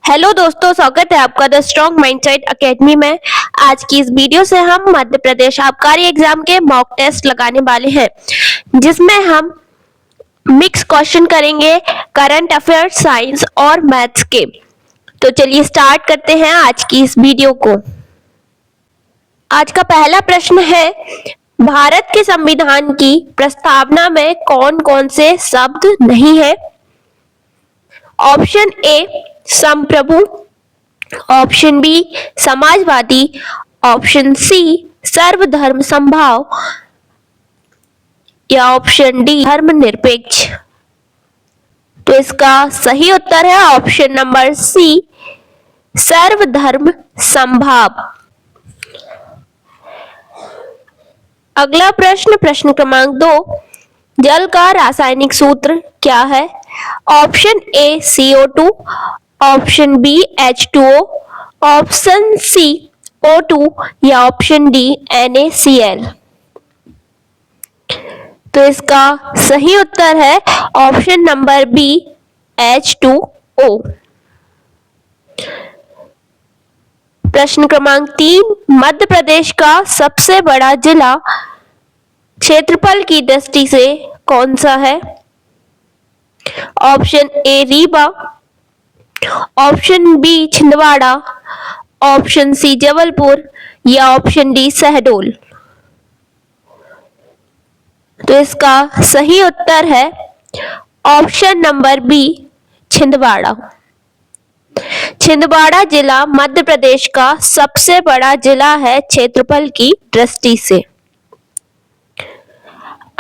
Hello दोस्तों, स्वागत है आपका द स्ट्रॉन्ग माइंडसेट एकेडमी में। आज की इस वीडियो से हम मध्य प्रदेश आबकारी एग्जाम के मॉक टेस्ट लगाने वाले हैं, जिसमें हम मिक्स क्वेश्चन करेंगे करंट अफेयर्स, साइंस और मैथ्स के। तो चलिए स्टार्ट करते हैं आज की इस वीडियो को। आज का पहला प्रश्न है, भारत के संविधान की प्रस्तावना में कौन कौन से शब्द नहीं है? ऑप्शन ए संप्रभु, ऑप्शन बी समाजवादी, ऑप्शन सी सर्वधर्म समभाव या ऑप्शन डी धर्मनिरपेक्ष। तो इसका सही उत्तर है ऑप्शन नंबर सी सर्वधर्म समभाव। अगला प्रश्न, प्रश्न क्रमांक 2, जल का रासायनिक सूत्र क्या है? Option A CO2, option B H2O, option C O2 या ऑप्शन डी NaCl। तो इसका सही उत्तर है ऑप्शन नंबर बी H2O। प्रश्न क्रमांक 3, मध्य प्रदेश का सबसे बड़ा जिला क्षेत्रफल की दृष्टि से कौन सा है? Option A Rewa, option B Chhindwara, option C Jabalpur या ऑप्शन डी शहडोल। तो इसका सही उत्तर है option number B Chhindwara. Chhindwara जिला मध्य प्रदेश का सबसे बड़ा जिला है क्षेत्रफल की दृष्टि से।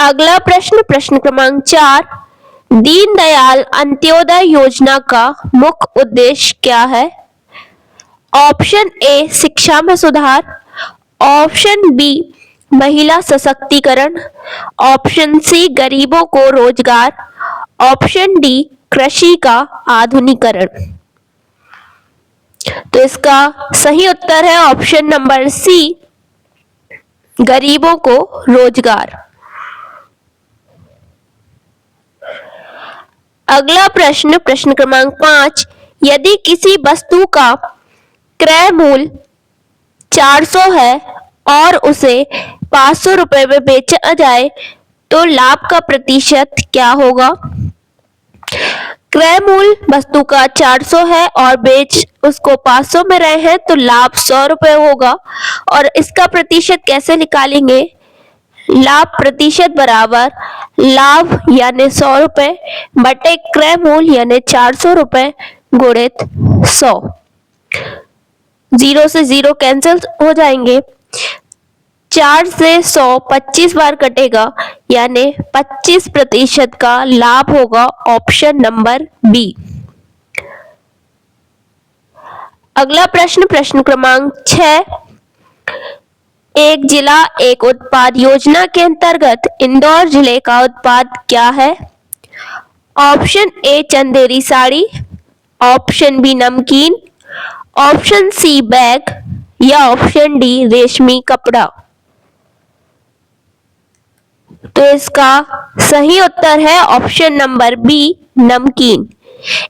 अगला प्रश्न, प्रश्न क्रमांक 4, दीनदयाल अंत्योदय योजना का मुख्य उद्देश्य क्या है? ऑप्शन ए शिक्षा में सुधार, ऑप्शन बी महिला सशक्तिकरण, ऑप्शन सी गरीबों को रोजगार, ऑप्शन डी कृषि का आधुनिकीकरण। तो इसका सही उत्तर है ऑप्शन नंबर सी गरीबों को रोजगार। अगला प्रश्न, प्रश्न क्रमांक 5, यदि किसी वस्तु का क्रय मूल्य 400 है और उसे 500 रुपए में बेचा जाए तो लाभ का प्रतिशत क्या होगा? क्रय मूल्य वस्तु का 400 है और बेच उसको 500 में रहे हैं तो लाभ 100 रुपए होगा। और इसका प्रतिशत कैसे निकालेंगे? लाभ प्रतिशत बराबर लाभ यानी 100 रुपए बटे क्रय मूल्य यानी 400 रुपए गुणित 100। 0 से 0 कैंसिल हो जाएंगे। 4 से 100 25 बार कटेगा यानी 25% का लाभ होगा, ऑप्शन नंबर बी। अगला प्रश्न, प्रश्न क्रमांक 6, एक जिला एक उत्पाद योजना के अंतर्गत इंदौर जिले का उत्पाद क्या है? Option A Chanderi sari, option B नमकीन, ऑप्शन सी बैग या ऑप्शन डी रेशमी कपड़ा। तो इसका सही उत्तर है ऑप्शन नंबर बी नमकीन।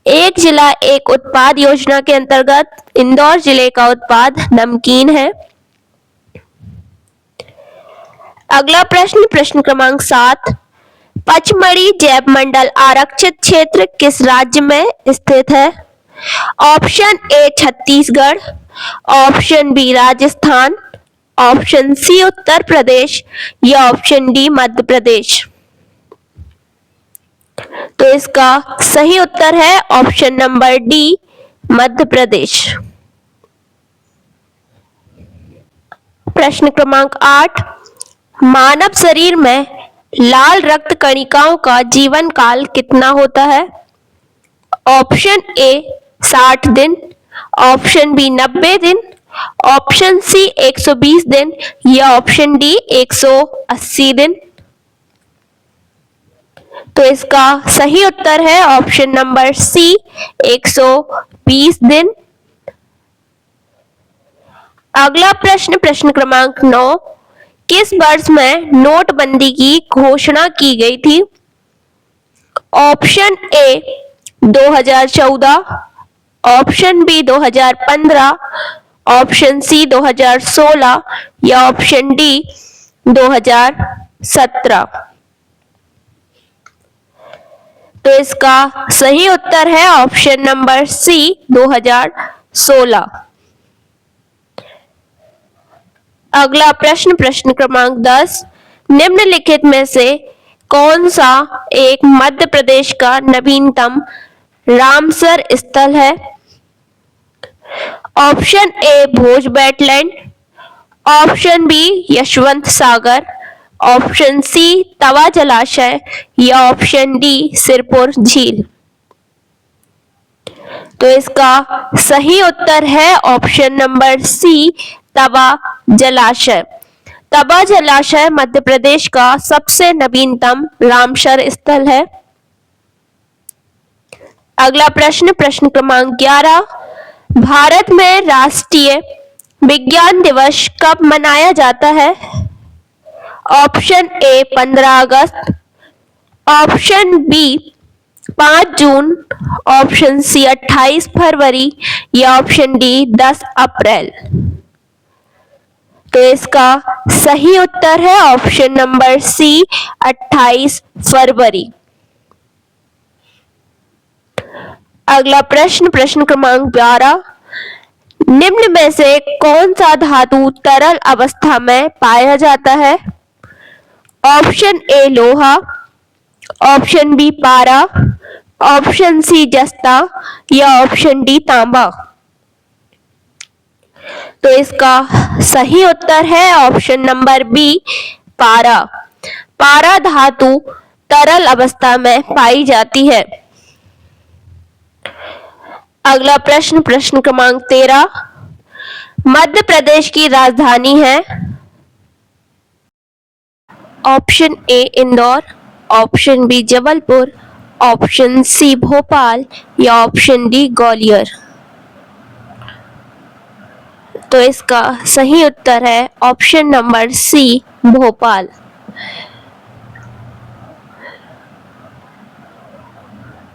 एक जिला एक उत्पाद योजना के अंतर्गत इंदौर जिले का उत्पाद नमकीन है। अगला प्रश्न, प्रश्न क्रमांक 7, पचमढ़ी जैव मंडल आरक्षित क्षेत्र किस राज्य में स्थित है? Option A Chhattisgarh, option B Rajasthan, option C Uttar Pradesh या ऑप्शन डी मध्य प्रदेश। तो इसका सही उत्तर है option number D Madhya Pradesh. प्रश्न क्रमांक 8, मानव शरीर में लाल रक्त कणिकाओं का जीवन काल कितना होता है? ऑप्शन ए 60 दिन, ऑप्शन बी 90 दिन, ऑप्शन सी 120 दिन या ऑप्शन डी 180 दिन। तो इसका सही उत्तर है ऑप्शन नंबर सी 120 दिन। अगला प्रश्न, प्रश्न क्रमांक 9, किस वर्ष में नोटबंदी की घोषणा की गई थी? Option A 2014, option B 2015, option C 2016 या ऑप्शन डी 2017। तो इसका सही उत्तर है ऑप्शन नंबर सी 2016। अगला प्रश्न, प्रश्न क्रमांक 10, निम्नलिखित में से कौन सा एक मध्य प्रदेश का नवीनतम रामसर स्थल है? Option A Bhoj wetland, option B Yashwant Sagar, option C Tawa जलाशय या ऑप्शन डी सिरपुर झील। तो इसका सही उत्तर है ऑप्शन नंबर सी तवा जलाशय। तवा जलाशय मध्य प्रदेश का सबसे नवीनतम रामसर स्थल है। अगला प्रश्न, प्रश्न क्रमांक 11, भारत में राष्ट्रीय विज्ञान दिवस कब मनाया जाता है? ऑप्शन ए 15 अगस्त, ऑप्शन बी 5 जून, ऑप्शन सी 28 फरवरी या ऑप्शन डी 10 अप्रैल। तो इसका सही उत्तर है ऑप्शन नंबर सी 28 फरवरी। अगला प्रश्न, प्रश्न क्रमांक 12, निम्न में से कौन सा धातु तरल अवस्था में पाया जाता है? ऑप्शन ए लोहा, ऑप्शन बी पारा, ऑप्शन सी जस्ता या ऑप्शन डी तांबा। तो इसका सही उत्तर है ऑप्शन नंबर बी पारा। पारा धातु तरल अवस्था में पाई जाती है। अगला प्रश्न, प्रश्न क्रमांक 13, मध्य प्रदेश की राजधानी है? Option A Indore, option B Jabalpur, option C Bhopal या ऑप्शन डी ग्वालियर। तो इसका सही उत्तर है ऑप्शन नंबर सी भोपाल।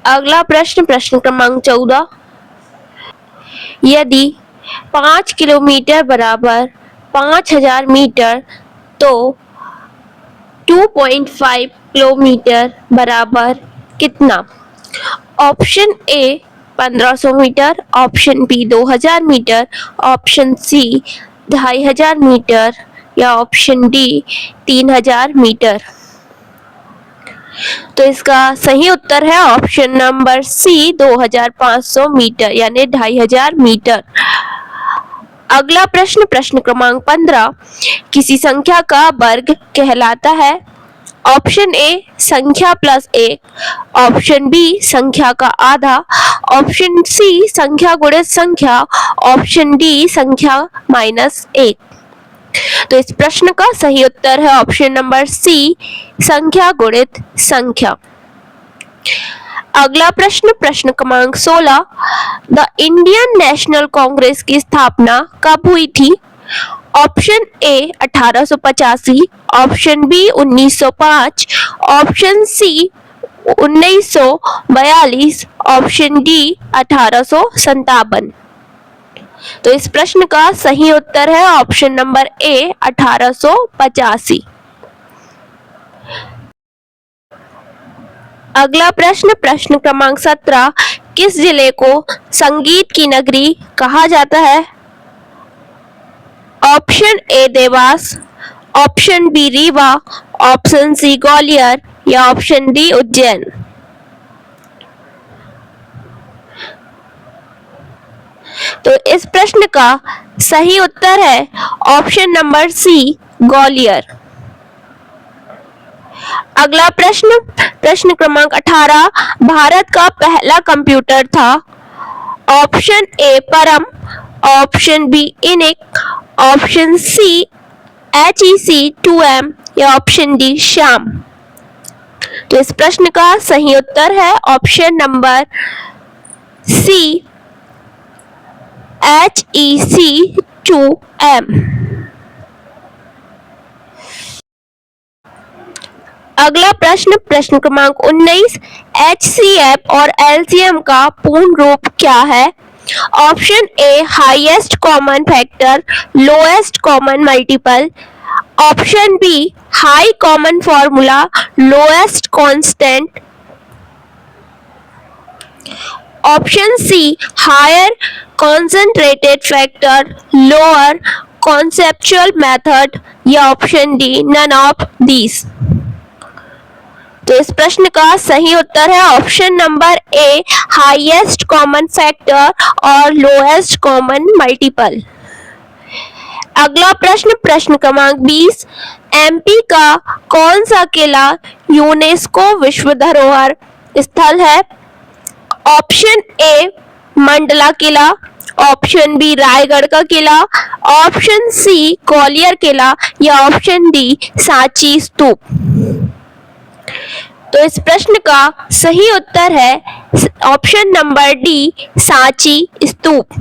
अगला प्रश्न, प्रश्न क्रमांक 14, यदि 5 किलोमीटर बराबर 5000 मीटर तो 2.5 किलोमीटर बराबर कितना? Option A 1500 metre, option B 2000 metre, option C 2500 metre या ऑप्शन डी 3000 मीटर। तो इसका सही उत्तर है ऑप्शन नंबर सी 2500 मीटर यानी 2500 मीटर। अगला प्रश्न, प्रश्न क्रमांक 15, किसी संख्या का वर्ग कहलाता है? ऑप्शन ए संख्या प्लस 1, ऑप्शन बी संख्या का आधा, ऑप्शन सी संख्या गुणित संख्या, ऑप्शन डी संख्या माइनस 1। तो इस प्रश्न का सही उत्तर है ऑप्शन नंबर सी संख्या गुणित संख्या। अगला प्रश्न, प्रश्न क्रमांक 16, द इंडियन नेशनल कांग्रेस की स्थापना कब हुई थी? Option A 1885, option B 1905, option C 1942, option D 1857। तो इस प्रश्न का सही उत्तर है ऑप्शन नंबर ए 1885। अगला प्रश्न, प्रश्न क्रमांक 17, किस जिले को संगीत की नगरी कहा जाता है? Option A Dewas, option B Rewa, option C Gwalior या ऑप्शन डी उज्जैन। तो इस प्रश्न का सही उत्तर है ऑप्शन नंबर सी ग्वालियर। अगला प्रश्न, प्रश्न क्रमांक 18, भारत का पहला कंप्यूटर था? Option A Param, option B ENIAC, option C HEC 2M या ऑप्शन डी श्याम। तो इस प्रश्न का सही उत्तर है ऑप्शन नंबर सी HEC 2M। अगला प्रश्न, प्रश्न क्रमांक 19, HCF और LCM का पूर्ण रूप क्या है? Option A highest common factor, lowest common multiple, option B high common formula, lowest constant, option C higher concentrated factor, lower conceptual method, या option D none of these. तो इस प्रश्न का सही उत्तर है option number A highest common factor और lowest common multiple. अगला प्रश्न, प्रश्न क्रमांक 20, एमपी का कौन सा किला यूनेस्को विश्व धरोहर स्थल है? ऑप्शन ए मंडला किला, ऑप्शन बी रायगढ़ का किला, ऑप्शन सी ग्वालियर किला, या ऑप्शन डी सांची स्तूप। तो इस प्रश्न का सही उत्तर है ऑप्शन नंबर डी सांची स्तूप।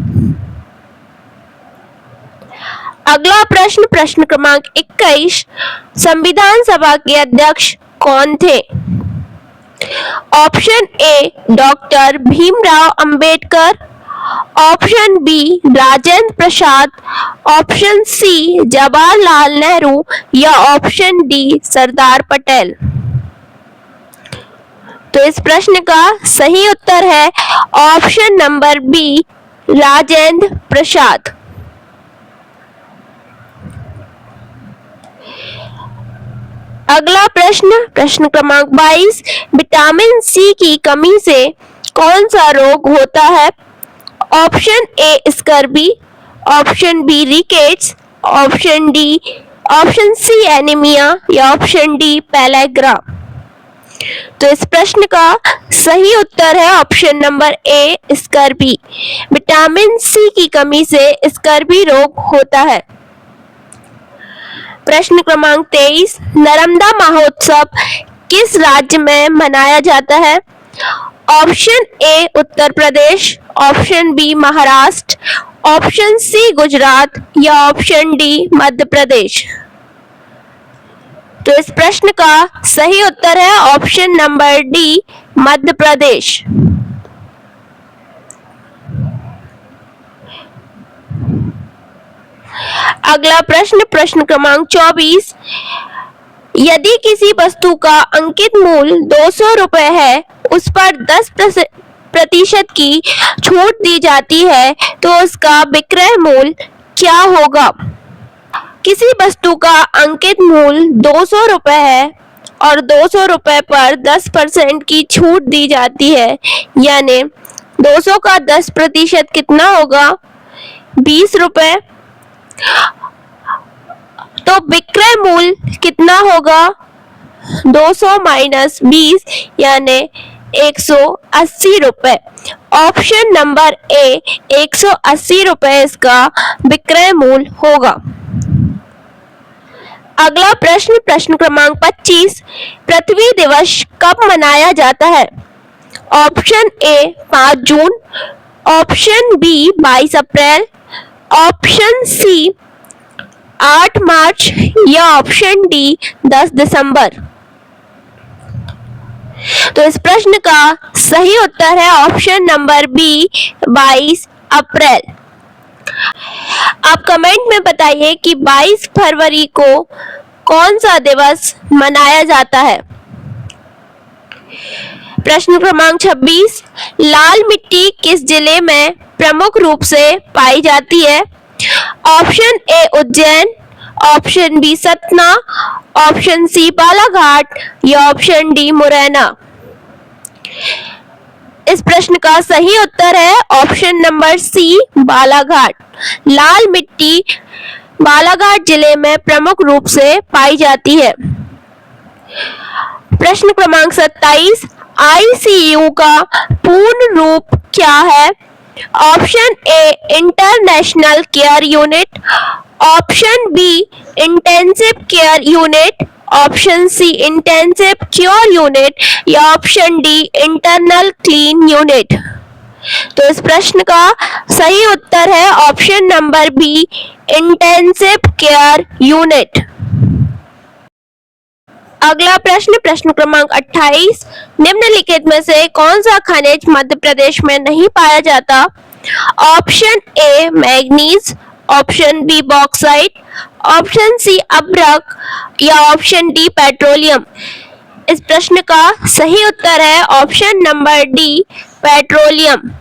अगला प्रश्न, प्रश्न क्रमांक 21, संविधान सभा के अध्यक्ष कौन थे? Option A doctor Bhimrao Ambedkar, option B Rajendra Prasad, option C Jawaharlal Nehru, या ऑप्शन डी सरदार पटेल। तो इस प्रश्न का सही उत्तर है ऑप्शन नंबर बी राजेंद्र प्रसाद। अगला प्रश्न, प्रश्न क्रमांक 22, विटामिन सी की कमी से कौन सा रोग होता है? Option A scurvy, option B rickets, option C anaemia, या ऑप्शन डी पेलेग्रा। तो इस प्रश्न का सही उत्तर है option number A scurvy. Vitamin C की कमी से स्कर्वी रोग होता है। प्रश्न क्रमांक 23, नर्मदा महोत्सव किस राज्य में मनाया जाता है? Option A Uttar Pradesh, option B Maharashtra, option C Gujarat, या ऑप्शन डी मध्य प्रदेश। तो इस प्रश्न का सही उत्तर है option number D Madhya Pradesh. अगला प्रश्न, प्रश्न क्रमांक 24, यदि किसी वस्तु का अंकित मूल्य 200 रुपए है, उस पर 10% की छूट दी जाती है, तो उसका विक्रय मूल्य क्या होगा? किसी वस्तु का अंकित मूल्य 200 रुपए है और 200 रुपए पर 10% की छूट दी जाती है, यानी 200 का 10% कितना होगा? 20 रुपए। तो विक्रय मूल्य कितना होगा? 200 माइनस 20 यानी 180 रुपए। ऑप्शन नंबर ए 180 रुपए इसका विक्रय मूल्य होगा। अगला प्रश्न, प्रश्न क्रमांक 25, पृथ्वी दिवस कब मनाया जाता है? ऑप्शन ए 5 जून, ऑप्शन बी 22 अप्रैल, ऑप्शन सी 8 मार्च, या ऑप्शन डी 10 दिसंबर। तो इस प्रश्न का सही उत्तर है ऑप्शन नंबर बी 22 अप्रैल। आप कमेंट में बताइए कि 22 फरवरी को कौन सा दिवस मनाया जाता है। प्रश्न क्रमांक 26, लाल मिट्टी किस जिले में प्रमुख रूप से पाई जाती है? Option A Ujjain, option B Satna, option C Balaghat, या ऑप्शन डी मुरैना। इस प्रश्न का सही उत्तर है ऑप्शन नंबर सी बालाघाट। लाल मिट्टी बालाघाट जिले में प्रमुख रूप से पाई जाती है। प्रश्न क्रमांक 27, आईसीयू का पूर्ण रूप क्या है? Option A international care unit, option B intensive care unit, option C intensive cure unit, या option D internal clean unit. तो इस प्रश्न का सही उत्तर है option number B intensive care unit. अगला प्रश्न, प्रश्न क्रमांक 28, निम्नलिखित में से कौन सा खनिज मध्य प्रदेश में नहीं पाया जाता? Option A manganese, option B bauxite, option C अभ्रक या ऑप्शन डी पेट्रोलियम। इस प्रश्न का सही उत्तर है ऑप्शन नंबर डी पेट्रोलियम।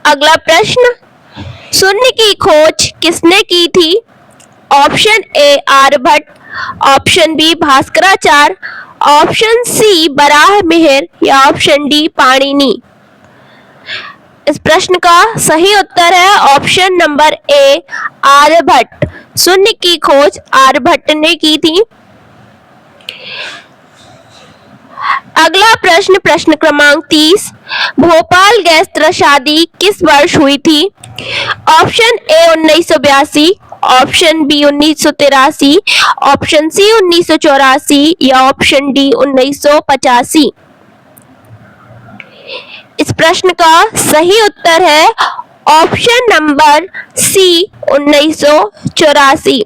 अगला प्रश्न, शून्य की खोज किसने की थी? Option A Aryabhata, option B Bhaskaracharya, option C Varahamihira या ऑप्शन डी पाणिनि। इस प्रश्न का सही उत्तर है ऑप्शन नंबर ए आर्यभट्ट। शून्य की खोज आर्यभट्ट ने की थी। अगला प्रश्न, प्रश्न क्रमांक 30, भोपाल गैस त्रशादी किस वर्ष हुई थी? Option A 1982, option B 1983, option C 1984 या ऑप्शन डी 1985। इस प्रश्न का सही उत्तर है option number C 1984।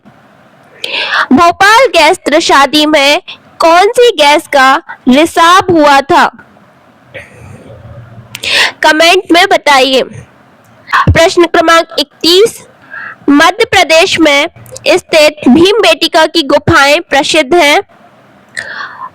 Bhopal gas त्रशादी में कौन सी गैस का रिसाव हुआ था? कमेंट में बताइए। प्रश्न क्रमांक 31, मध्य प्रदेश में स्थित भीमबेटका की गुफाएं प्रसिद्ध हैं।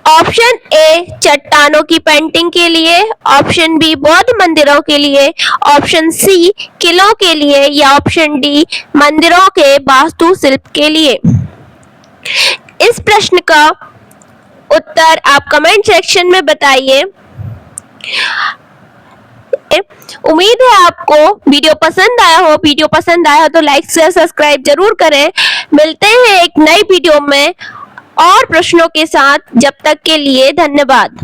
ऑप्शन ए चट्टानों की पेंटिंग के लिए, ऑप्शन बी बौद्ध मंदिरों के लिए, ऑप्शन सी किलों के लिए या ऑप्शन डी मंदिरों के वास्तुशिल्प के लिए। इस प्रश्न का उत्तर आप कमेंट सेक्शन में बताइए। उम्मीद है आपको वीडियो पसंद आया हो। वीडियो पसंद आया हो तो लाइक शेयर सब्सक्राइब जरूर करें। मिलते हैं एक नई वीडियो में और प्रश्नों के साथ। जब तक के लिए धन्यवाद।